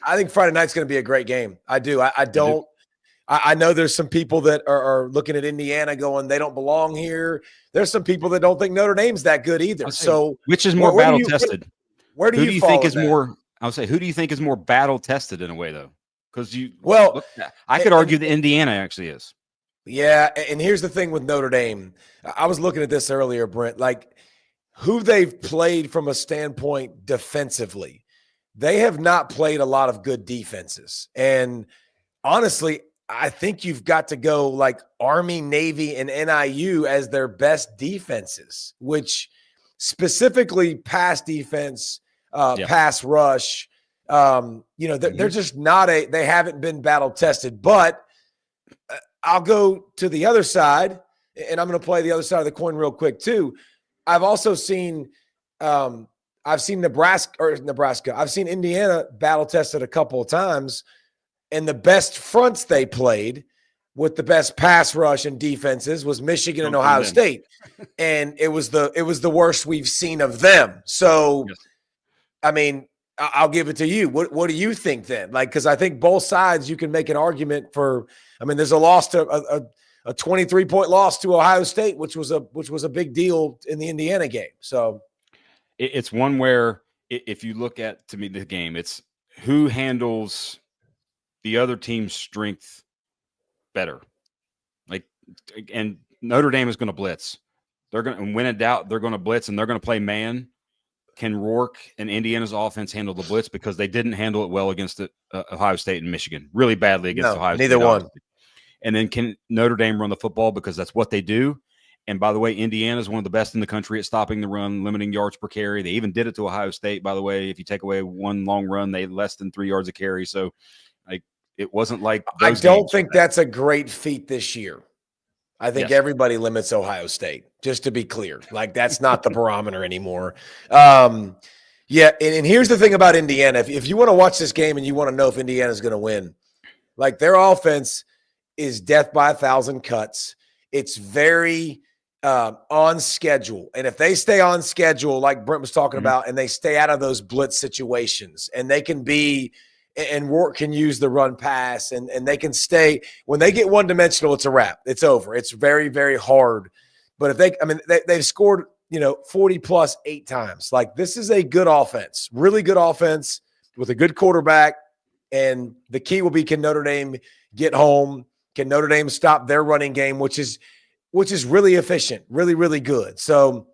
I think Friday night's going to be a great game. I do. I know there's some people that are looking at Indiana going, they don't belong here. There's some people that don't think Notre Dame's that good either. So which is more battle tested? Where do you think is more? I would say, who do you think is more battle tested in a way, though? Because I could argue that Indiana actually is. Yeah, and here's the thing with Notre Dame. I was looking at this earlier, Brent. Like who they've played from a standpoint defensively, they have not played a lot of good defenses. And honestly, I think you've got to go like Army, Navy, and NIU as their best defenses, which specifically pass defense, pass rush. They're just not they haven't been battle tested. But I'll go to the other side, and I'm going to play the other side of the coin real quick too. I've also seen Nebraska. I've seen Indiana battle tested a couple of times. And the best fronts they played with the best pass rush and defenses was Michigan and Ohio State. And it was the worst we've seen of them. So, yes. I mean, I'll give it to you. What do you think then? Like, because I think both sides you can make an argument for. I mean, there's a loss to a 23-point loss to Ohio State, which was a big deal in the Indiana game. So it's one where if you look at, to me, the game, it's who handles the other team's strength better. Like, and Notre Dame is going to blitz. They're going to, when in doubt, they're going to blitz and they're going to play man. Can Rourke and Indiana's offense handle the blitz? Because they didn't handle it well against Ohio State and Michigan, really badly against Ohio State. Neither one. And then can Notre Dame run the football? Because that's what they do. And by the way, Indiana is one of the best in the country at stopping the run, limiting yards per carry. They even did it to Ohio State, by the way. If you take away one long run, they less than 3 yards a carry. So, like, it wasn't like I don't think that's a great feat this year. I think everybody limits Ohio State, just to be clear. Like, that's not the barometer anymore. And here's the thing about Indiana. If you want to watch this game and you want to know if Indiana's going to win, like, their offense is death by 1,000 cuts. It's very on schedule. And if they stay on schedule, like Brent was talking about, and they stay out of those blitz situations, and they can be – and Rourke can use the run pass, and they can stay – when they get one-dimensional, it's a wrap. It's over. It's very, very hard. But if they've scored, 40-plus 8 times. Like, this is a good offense, really good offense with a good quarterback. And the key will be, can Notre Dame get home? Can Notre Dame stop their running game, which is really efficient, really, really good. So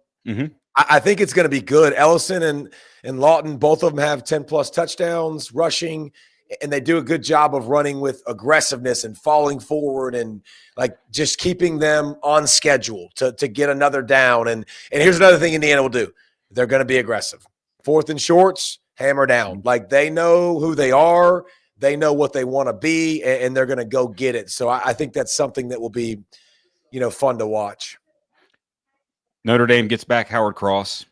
I think it's going to be good. Ellison and Lawton, both of them have 10-plus touchdowns rushing, and they do a good job of running with aggressiveness and falling forward and, like, just keeping them on schedule to get another down. And here's another thing Indiana will do. They're going to be aggressive. 4th and shorts, hammer down. Like, they know who they are. They know what they want to be, and they're going to go get it. So I think that's something that will be, fun to watch. Notre Dame gets back Howard Cross,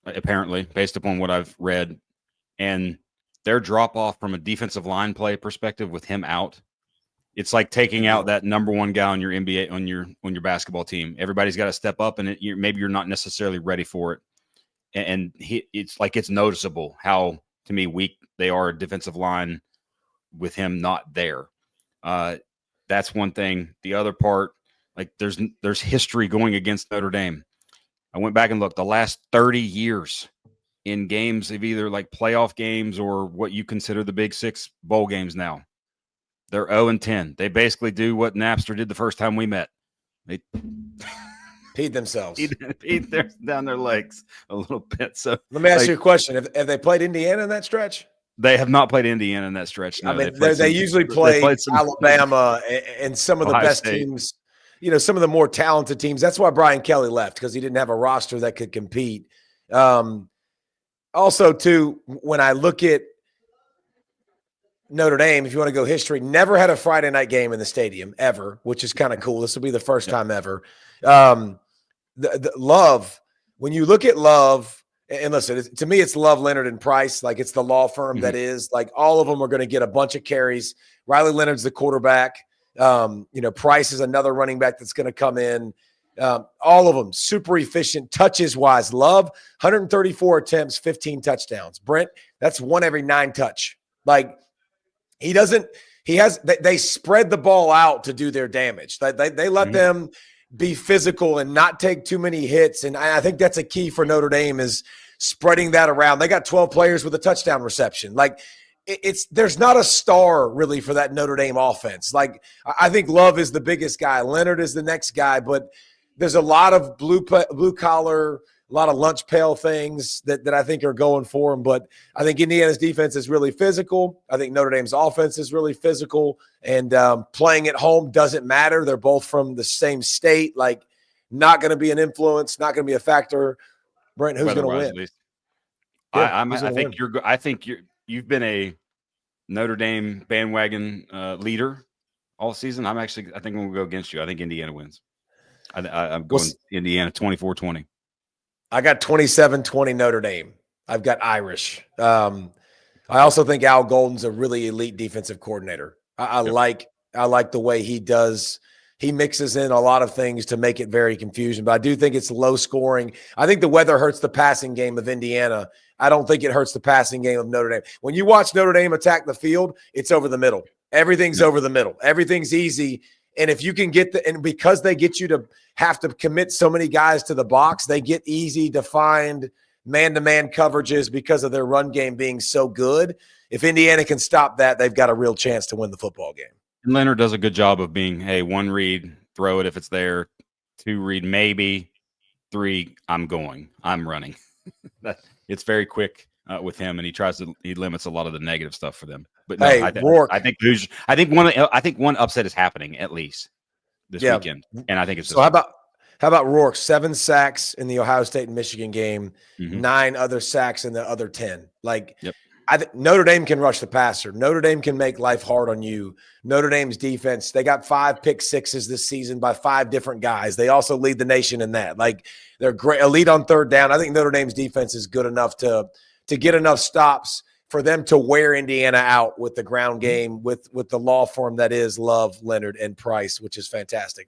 apparently, based upon what I've read. And their drop-off from a defensive line play perspective with him out, it's like taking out that number one guy on your NBA, on your basketball team. Everybody's got to step up, and maybe you're not necessarily ready for it. And it's like it's noticeable how, to me, weak they are defensive line with him not there. That's one thing. The other part, like, there's history going against Notre Dame. I went back and looked. The last 30 years in games of either like playoff games or what you consider the Big Six bowl games now, they're 0-10. They basically do what Napster did the first time we met. They peed themselves. Peed down their legs a little bit. So let me ask you a question. Have they played Indiana in that stretch? They have not played Indiana in that stretch. No, they usually play Alabama and some of the best teams, some of the more talented teams. That's why Brian Kelly left, because he didn't have a roster that could compete. Also, too, when I look at Notre Dame, if you want to go history, never had a Friday night game in the stadium ever, which is kind of cool. This will be the first time ever. The Love, when you look at Love, and listen, to me, it's Love, Leonard, and Price. Like, it's the law firm that is. Like, all of them are going to get a bunch of carries. Riley Leonard's the quarterback. Price is another running back that's going to come in. All of them super efficient touches-wise. Love, 134 attempts, 15 touchdowns. Brent, that's 1 every 9 touch Like they spread the ball out to do their damage. They let them be physical and not take too many hits. And I think that's a key for Notre Dame is spreading that around. They got 12 players with a touchdown reception. Like there's not a star really for that Notre Dame offense. Like I think Love is the biggest guy. Leonard is the next guy, but there's a lot of blue collar, a lot of lunch pail things that I think are going for him. But I think Indiana's defense is really physical. I think Notre Dame's offense is really physical. And playing at home doesn't matter. They're both from the same state. Like, not going to be an influence, not going to be a factor. Brent, who's going to win? Yeah, I think you've been a Notre Dame bandwagon leader all season. I think I'm going to go against you. I think Indiana wins. I'm going Indiana 24-20. I got 27-20 Notre Dame. I've got Irish. I also think Al Golden's a really elite defensive coordinator. I like the way he does. He mixes in a lot of things to make it very confusing, but I do think it's low scoring. I think the weather hurts the passing game of Indiana. I don't think it hurts the passing game of Notre Dame. When you watch Notre Dame attack the field, it's over the middle. Everything's over the middle. Everything's easy. And if you can and because they get you to have to commit so many guys to the box, they get easy to find man-to-man coverages because of their run game being so good. If Indiana can stop that, they've got a real chance to win the football game. And Leonard does a good job of being, hey, 1 read, throw it if it's there. 2 read, maybe. 3, I'm running. It's very quick with him, and he limits a lot of the negative stuff for them. But no, hey, Rourke. I think one upset is happening at least this weekend, and I think it's so. How about Rourke? 7 sacks in the Ohio State and Michigan game, 9 other sacks in the other 10. Like, I think Notre Dame can rush the passer. Notre Dame can make life hard on you. Notre Dame's defense, they got 5 pick sixes this season by 5 different guys. They also lead the nation in that. Like, they're great, elite on third down. I think Notre Dame's defense is good enough to get enough stops for them to wear Indiana out with the ground game, with the law firm that is Love, Leonard, and Price, which is fantastic.